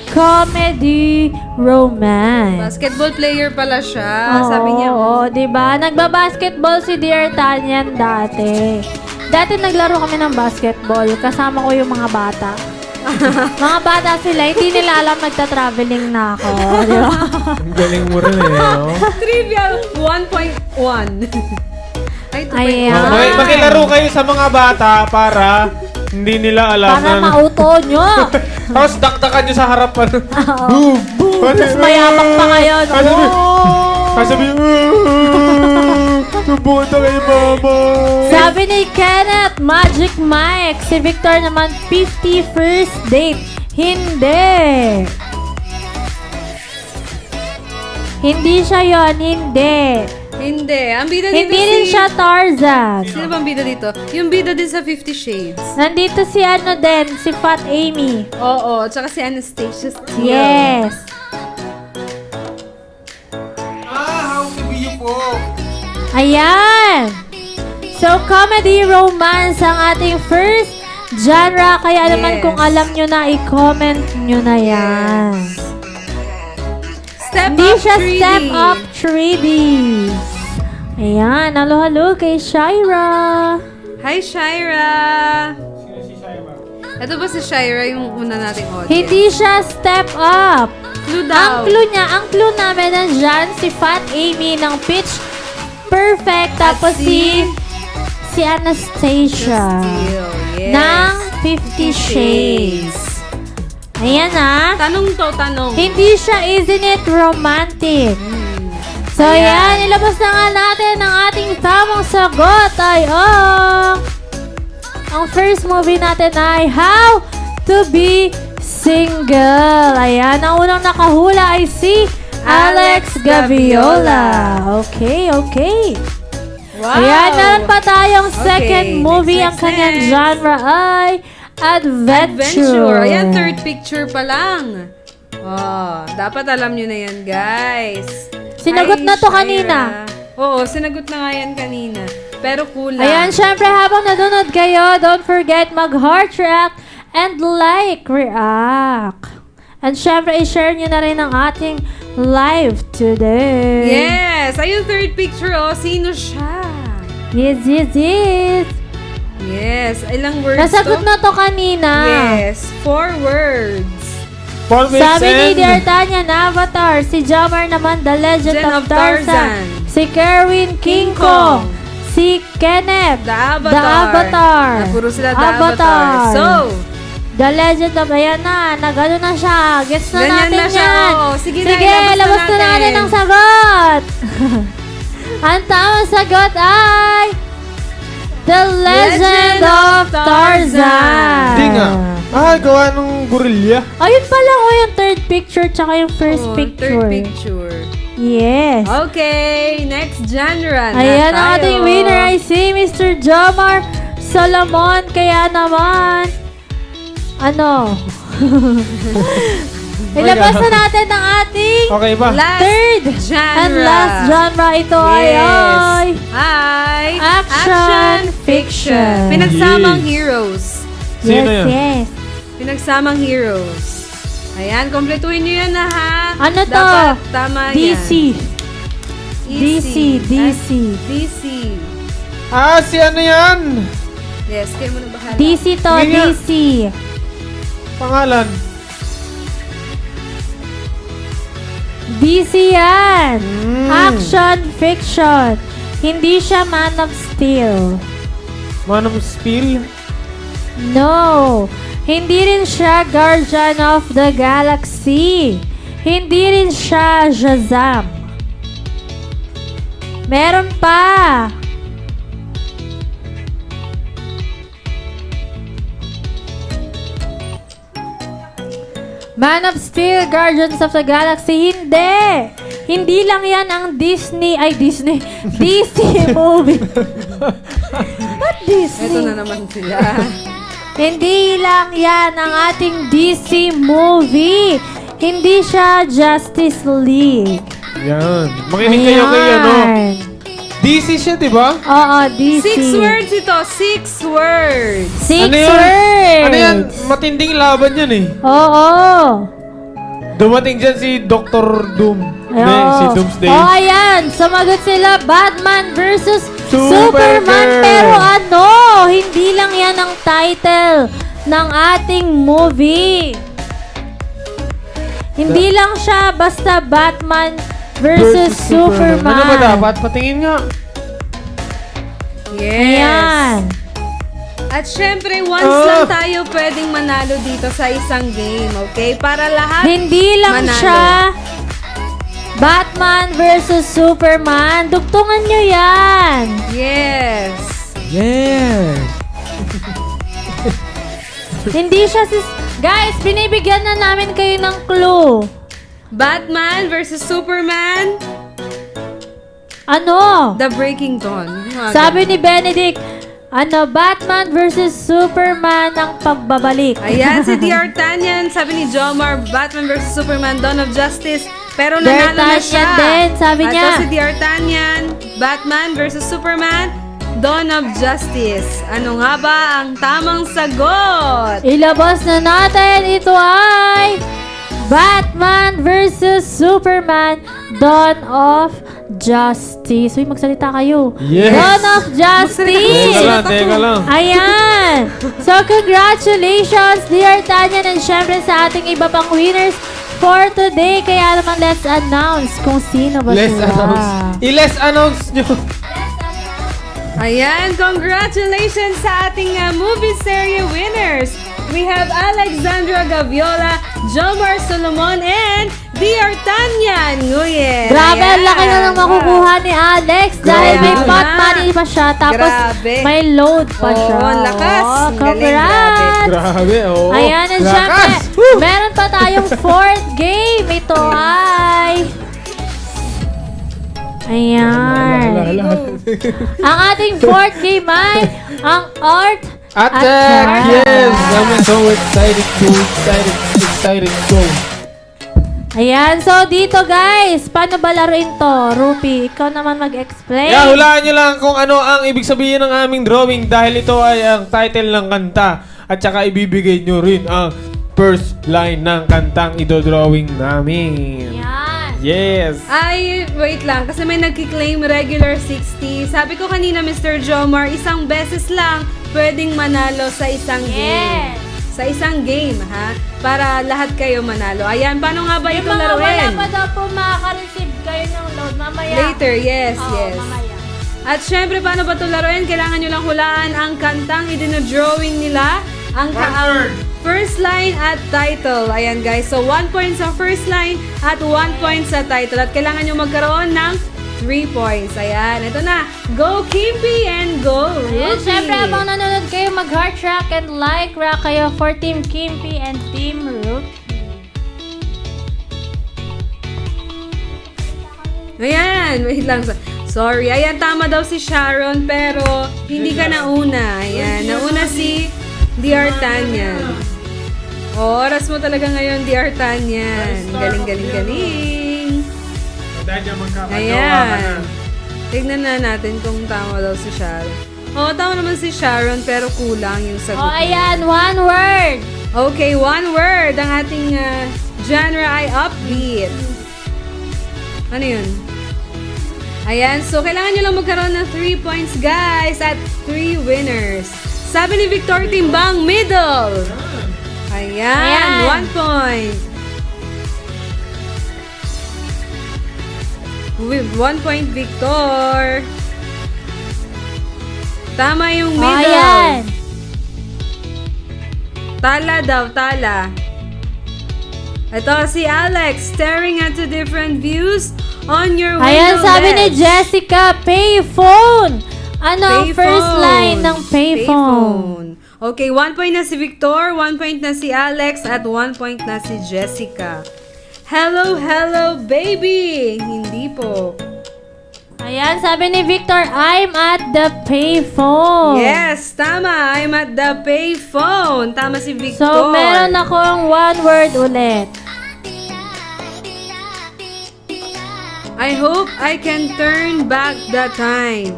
comedy romance. Basketball player pala siya. Sabi niya, Oo, diba? Nagbabasketball si D'Artagnan dati. Dati naglaro kami ng basketball. Kasama ko yung mga bata. Mga bata sila, hindi nila alam nagta-traveling na ako. Di ba? Ang galing mo rin eh, no? Trivia 1.1. Ay, 2.1. Ayan. Makilaro kayo sa mga bata para hindi nila alam Para na... mauto nyo. Tapos dakdakan nyo sa harapan. Oo. Boom! Tapos mayabang pa kayo. Sabi, pupunta kayo, mama. Sabi ni Kenneth, Magic Mike. Si Victor naman, 51st date. Hindi. Hindi siya yon, hindi. Hindi. Ang bida dito Hindi rin siya Tarzan. Sino bang bida dito? Yung bida din sa 50 Shades. Nandito si ano din, si Fat Amy. Oo. Tsaka si Anastasia Steele. Yes. How to be you po. Ayan. So, comedy romance ang ating first genre. Kaya naman Yes. kung alam nyo na, i-comment nyo na yan. Step Hindi Up siya 3D. Step Up 3D. Ayan, halo-halo kay Shira. Hi, Shira. Ito ba si Shira yung una nating audience? Hindi siya Step Up. Clue Ang daw. clue namin nandyan, si Fat Amy ng Pitch Perfect. Tapos si Anastasia Steele. Yes. ng 50 Shades. Ayan ah. Tanong to, tanong. Hindi siya Isn't It Romantic? So Ayan. yan, ilabas na nga natin ang ating tamang sagot ay ang first movie natin ay How to Be Single. Ayan, ang unang nakahula ay si Alex Gaviola. Okay. Wow. Ayan, meron pa tayong second Okay, movie. next, Ang kanyang next. genre ay Adventure. Ayan, third picture pa lang. Oh, dapat alam nyo na yan, guys. Sinagot Hi, na to Shira. kanina. Oo, sinagot na nga yan kanina. Pero kulang. Ayan, syempre habang nanonood kayo, don't forget mag-heart react and like react. And syempre, i-share nyo na rin ang ating live today. Yes! Ayun, third picture, oh. Sino siya? Yes, yes, yes. Yes. Ilang words Nasagot to? na to kanina. Yes. 4 words. Paul Sabi ni Mixen. D'Artagnan, Avatar. Si Jomar naman, The Legend Legend of of Tarzan. Tarzan. Si Kerwin, King Kong. Si Kenneth, The Avatar. The Avatar. Puro sila The Avatar. So, The Legend of, ayan na, nagano na siya. Gets na Ganyan natin na siya, yan. oo. Sige na, Sige, ilabas na labas na natin natin. ang sagot. Ang tamang sagot ay The Legend of Tarzan. Hindi nga. Gawa ng gorilla. Ayun pala ko yung third picture tsaka yung first oh, picture. third picture. Yes. Okay, next genre na Ayan ang tayo. ating winner. I see Mr. Jomar Solomon. Kaya naman, ano? Ilabas na natin ang ating Okay ba? Last third genre. and last genre. Ito ay Ay, Action Fiction. Pinagsamang Yes. heroes. Sino yes, yan? yes. Pinagsamang heroes. Ayan, kompletuhin nyo yan na ha. Ano to? Dapat tama DC. yan. DC, DC. DC. Si ano yan? Yes, kayo mo na bahala. DC to, Sige nga. DC. Pangalan. DC yan. Mm. Action Fiction. Hindi siya Man of Steel. Man of Steel. No. Hindi rin siya Guardian of the Galaxy. Hindi rin siya Shazam. Meron pa. Man of Steel, Guardians of the Galaxy. Hindi. Hindi lang yan ang Disney DC movie. What Disney? Ito na naman sila. Hindi lang yan ang ating DC movie. Hindi siya Justice League. Yan. Makinig kayo kay ano. Ayan. DC siya, di ba? Oo, DC. 6 words ito. 6 words. Six Ano yan? words. Ano yan? Matinding laban yan eh. Oo. Dumating dyan si Dr. Doom. Hindi, Oo. si Doomsday. Oh, ayan. Sumagot sila Batman versus Supergirl. Superman. Pero ano? Hindi lang yan ang title ng ating movie. Hindi lang siya basta Batman versus Superman. Ano ba dapat? Patingin nga. Yes. Ayan. At syempre, once lang tayo pwedeng manalo dito sa isang game, okay? Para lahat Hindi lang manalo. siya Batman versus Superman. Dugtungan nyo yan. Yes. Yes. Hindi siya Guys, binibigyan na namin kayo ng clue. Batman versus Superman, Ano? The Breaking Dawn. Sabi ni Benedict, Batman versus Superman ang pagbabalik. Ayan, si D'Artagnan. Sabi ni Jomar, Batman versus Superman, Dawn of Justice. Pero nanalo na D'Artagnan siya. din, sabi At niya. si D'Artagnan, Batman versus Superman, Dawn of Justice. Ano nga ba ang tamang sagot? Ilabas na natin, ito ay Batman versus Superman, Dawn of Justice. Uy, magsalita kayo. Yes. Dawn of Justice. Teka lang. Ayan! So, congratulations, dear Tanya, and syempre sa ating iba pang winners for today. Kaya naman, let's announce kung sino ba Let's sila. announce. I-let's announce nyo. Ayan, congratulations sa ating movie series winners. We have Alexandra Gaviola, Jomar Solomon, and D'Artagnan Nguyen. Grabe, ang Ayan. laki na nang makukuha ni Alex dahil may Grabe. pot money pa siya. Tapos Grabe. may load pa Oo, siya. ang lakas. Oh, Ang galing, congrats! Grabe, oo. Ayan, and Lakas. syempre, Woo! meron pa tayong fourth game. Ito ay... Ayan. Hala. Ang ating fourth game ay ang Art Attack! Attack! Yes! I'm so excited go. Ayan, so dito guys, paano ba laruin to? Rupi, ikaw naman mag-explain. Yeah, hulaan nyo lang kung ano ang ibig sabihin ng aming drawing dahil ito ay ang title ng kanta at saka ibibigay nyo rin ang first line ng kantang idodrawing namin. Ayan. Yes! Ay, wait lang. Kasi may nagki-claim regular 60. Sabi ko kanina, Mr. Jomar, isang beses lang pwedeng manalo sa isang game. Yes. Sa isang game, ha? Para lahat kayo manalo. Ayan, paano nga ba Yung ito mga wala laruin? pa daw po makaka-receive kayo ng load mamaya. Later, yes, Oo, yes. mamaya. At syempre, paano ba ito laruin? Kailangan nyo lang hulaan ang kantang idinodrawing nila. Ang first line at title. Ayan guys, so 1 point sa first line at 1 point sa title. At kailangan nyo magkaroon ng 3 points. Ayan, ito na. Go Kimpy and go Ayun, Ruby! syempre habang nanonood kayo, mag-heart rock and like rock kayo for Team Kimpy and Team Rupi. Ayan, wait lang. Sorry. Ayan, tama daw si Sharon, pero hindi ka nauna. Ayan, nauna si D'Artagnan. Oras mo talaga ngayon, D'Artagnan. Galing. Ayan. Tignan na natin kung tama daw si Sharon. Oo, tama naman si Sharon, pero kulang yung sagot. Oh, ayan, one word. Okay, one word. Ang ating genre ay upbeat. Ano yun? Ayan, so kailangan nyo lang magkaroon ng 3 points, guys, at 3 winners. Sabi ni Victor Timbang, middle. Ayan, 1 point. With 1 point, Victor. Tama yung Oh, middle. ayan. Tala daw, tala. Ito si Alex, staring at 2 different views on your window Ayan, sabi ni ledge. Jessica, payphone. Ano ang first line ng payphone? Okay, 1 point na si Victor, 1 point na si Alex, at 1 point na si Jessica. Hello, baby! Hindi po. Ayan, sabi ni Victor, I'm at the payphone. Yes, tama. I'm at the payphone. Tama si Victor. So, meron akong one word ulit. I hope I can turn back the time.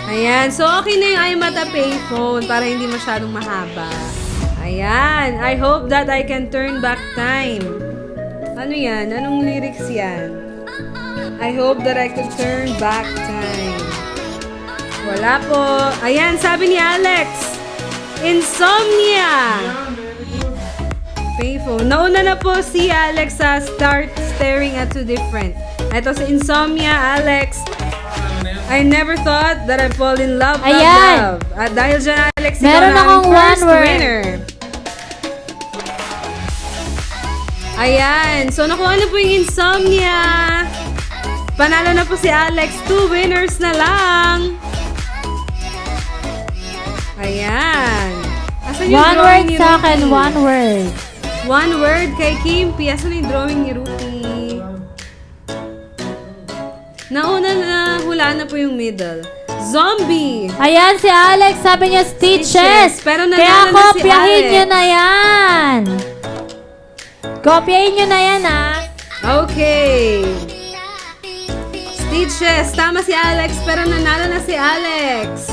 Ayan. So, okay na yung I'm at a payphone para hindi masyadong mahaba. Ayan. I hope that I can turn back time. Ano yan? Anong lyrics yan? I hope that I could turn back time. Wala po. Ayan, sabi ni Alex. Insomnia. Payphone. Nauna na po si Alex sa start staring at 2 different. Ito si Insomnia, Alex. I never thought that I'd fall in love. Ayan. Love. At dahil dyan, Alex, ikaw Meron na ang akong first one word. winner. Ayan. So, nakuha na po yung Insomnia. Panalo na po si Alex. 2 winners na lang. Ayan. Asan yung One drawing word ni sa akin, Rupi? one word. One word kay Kimpy. Asan yung drawing ni Rupi? Nauna na, hula na po yung middle. Zombie! Ayan, si Alex, sabi niya stitches. Stitches. Pero nanalo Kaya na si kopyahin Alex. nyo na yan. Kopyahin nyo na yan, ha? Okay. Stitches. Tama si Alex, pero nanalo na si Alex.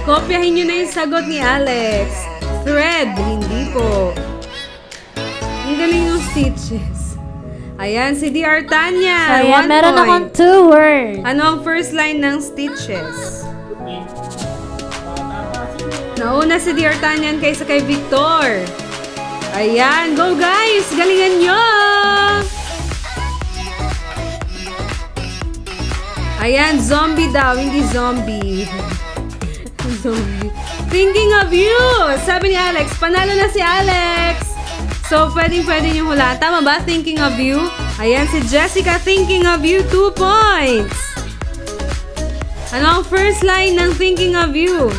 Kopyahin nyo na yung sagot ni Alex. Thread. Hindi po. Ang galing yung Stitches. Ayan, si D'Artagnan. Ayan, 1 meron point. akong 2 words. Ano ang first line ng Stitches? Nauna si D'Artagnan kaysa kay Victor. Ayan, go guys! Galingan nyo! Ayan, zombie daw, hindi zombie. Zombie. Thinking of you! Sabi ni Alex, panalo na si Alex! So, pwede niyong hulaan. Tama ba? Thinking of you? Ayan, si Jessica, thinking of you, 2 points. Ano ang first line ng thinking of you?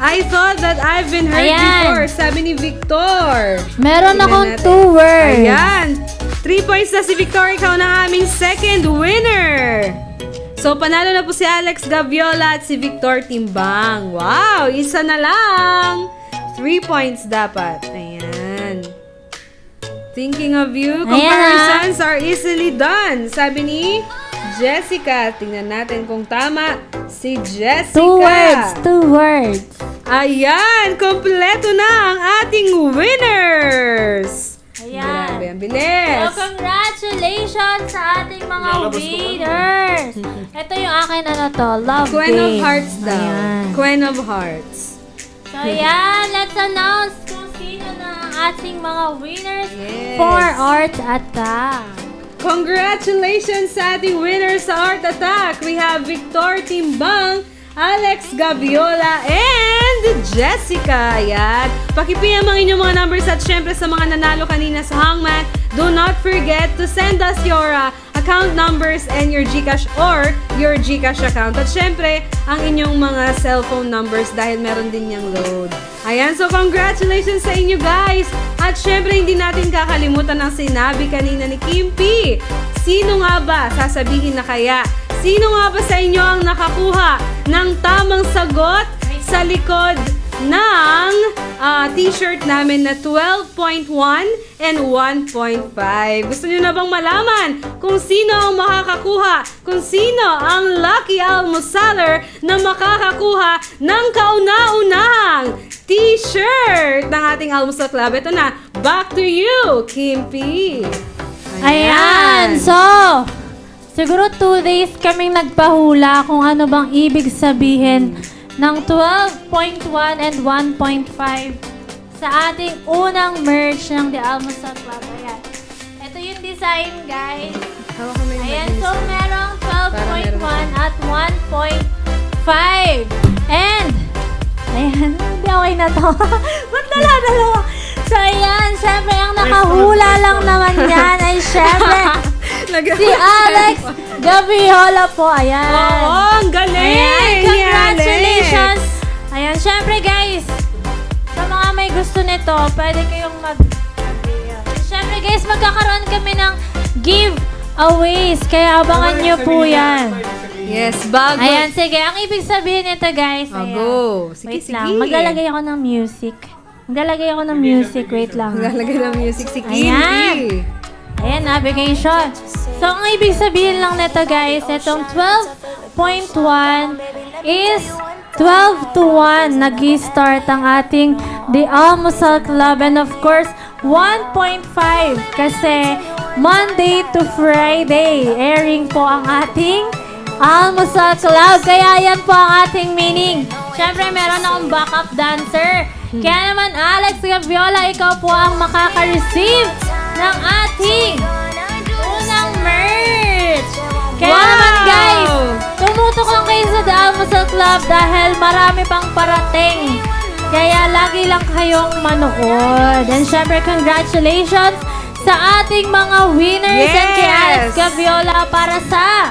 I thought that I've been hurt Ayan. before. Sabi ni Victor. Meron Tingnan akong natin. 2 words. Ayan. 3 points na si Victor. Ikaw na ang aming second winner. So, panalo na po si Alex Gaviola at si Victor Timbang. Wow! Isa na lang! 3 points dapat. Ayan. Thinking of you, comparisons are easily done. Sabi ni Jessica. Tingnan natin kung tama si Jessica. 2 words. Ayan! Kompleto na ang ating winners! Ayan. Grabe, ang bilis! So, congratulations sa ating mga winners! Ito yung akin, love Queen game. of Hearts daw. Ayan. Queen of Hearts. So, yan. Let's announce kung sino na ang ating mga winners Yes. for Art Attack. Congratulations sa ating winners sa Art Attack! We have Victor Timbang, Alex Gaviola, and Jessica. Ayan. Pakipiyam ang inyong mga numbers at syempre sa mga nanalo kanina sa Hangman, do not forget to send us your account numbers and your GCash or your GCash account. At syempre, ang inyong mga cellphone numbers dahil meron din niyang load. Ayan, so congratulations sa inyo guys! At syempre, hindi natin kakalimutan ang sinabi kanina ni Kim P. Sino nga ba? Sasabihin na kaya. Sino nga ba sa inyo ang nakakuha ng tamang sagot sa likod ng t-shirt namin na 12.1 and 1.5? Gusto nyo na bang malaman kung sino ang makakakuha, kung sino ang lucky almosaler na makakakuha ng kauna-unahang t-shirt ng ating Almusal Club? Ito na, back to you, Kim P. Ayan. So, siguro 2 days kaming nagpahula kung ano bang ibig sabihin ng 12.1 and 1.5 sa ating unang merch ng The Almusal Club. Ayan. Ito yung design, guys. Ayan, so merong 12.1 at 1.5. And, ayan, hindi okay na to. Ba't dala-dalawa? So, ayan, syempre, ang nakahula lang naman yan ay syempre, si Alex Gaviola po. Ayan. Oo, ang galing! Ayan, ni congratulations! Alex. Ayan, syempre guys, sa mga may gusto nito, pwede kayong syempre guys, magkakaroon kami ng giveaways, kaya abangan nyo po yan. Yes, bago. Ayan, sige, ang ibig sabihin nito guys, ayan. Bago. Sige, Wait sige. lang, maglalagay ako ng music. Wait lang. Maglalagay ng music si Kim Ayan. P. Ayan, navigation. So, ang ibig sabihin lang nito guys, itong 12.1 is 12 to 1 nag-start ang ating The Almusal Club. And of course, 1.5 kasi Monday to Friday airing po ang ating Almusal Club. Kaya yan po ang ating meaning. Siyempre, meron akong backup dancer. Kaya naman, Alex Gaviola, ikaw po ang makaka-receive ng ating unang merch. Kaya naman guys, tumutok lang kayo sa The Almusal Club dahil marami pang parating. Kaya lagi lang kayong manood. And syempre, congratulations sa ating mga winners and kay Alex Gaviola para sa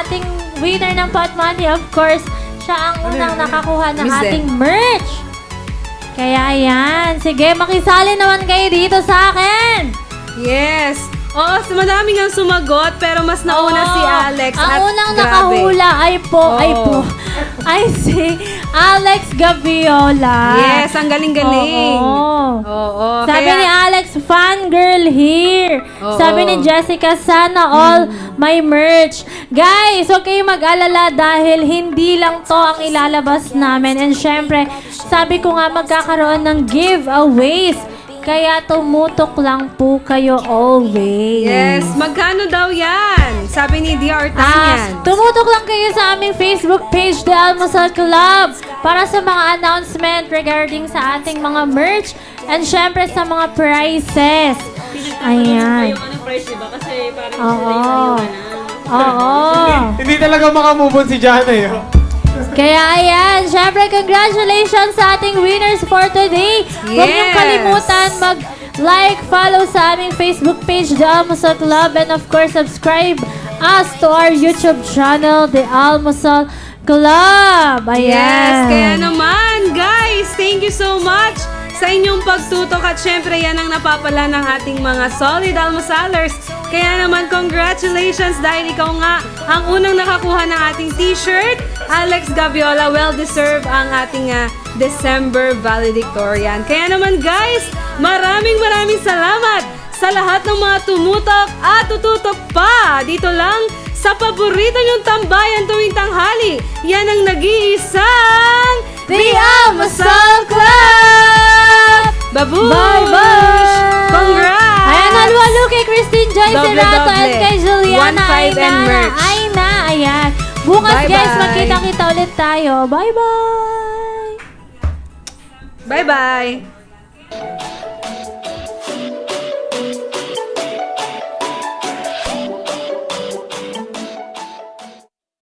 ating winner ng pot money. Of course, siya ang unang nakakuha ng ating merch. Kaya ayan, sige, makisali naman kayo dito sa akin. Yes. Oo, madami nga sumagot, pero mas nauna si Alex. Ang at unang grabe. nakahula ay si Alex Gaviola. Yes, ang galing-galing. Oo. Sabi ni Alex, fangirl here. Oo. Sabi ni Jessica, sana all may merch. Guys, huwag kayong mag-alala dahil hindi lang to ang ilalabas namin. And syempre, sabi ko nga magkakaroon ng giveaways. Kaya tumutok lang po kayo always. Yes, magkano daw yan? Sabi ni DR Tanyan. Tumutok lang kayo sa aming Facebook page, The Almusal Club, para sa mga announcement regarding sa ating mga merch and syempre sa mga prizes. Ayan. Oo. Hindi talaga makamove on si Jana eh. Kaya ayan, syempre congratulations sa ating winners for today. Huwag niyong kalimutan mag-like, follow sa aming Facebook page, The Almusal Club, and of course, subscribe us to our YouTube channel, The Almusal Club. Ayan. Yes, kaya naman, guys, thank you so much sa inyong pagtutok at syempre yan ang napapala ng ating mga solid almosalers. Kaya naman congratulations dahil ikaw nga ang unang nakakuha ng ating t-shirt. Alex Gaviola, well-deserved ang ating December valedictorian. Kaya naman guys, maraming salamat sa lahat ng mga tumutok at tututok pa dito lang sa paborito niyong tambayan tuwing tanghali. Yan ang nag-iisang The Almusal Club! Babush! Bye-bye! Congrats! Ayan, halo-halo kay Christine Joy Serato at kay Juliana 1.5 and Aina. merch. Aina, ayan. Bukas Bye-bye. guys, magkita-kita ulit tayo. Bye-bye! Bye-bye!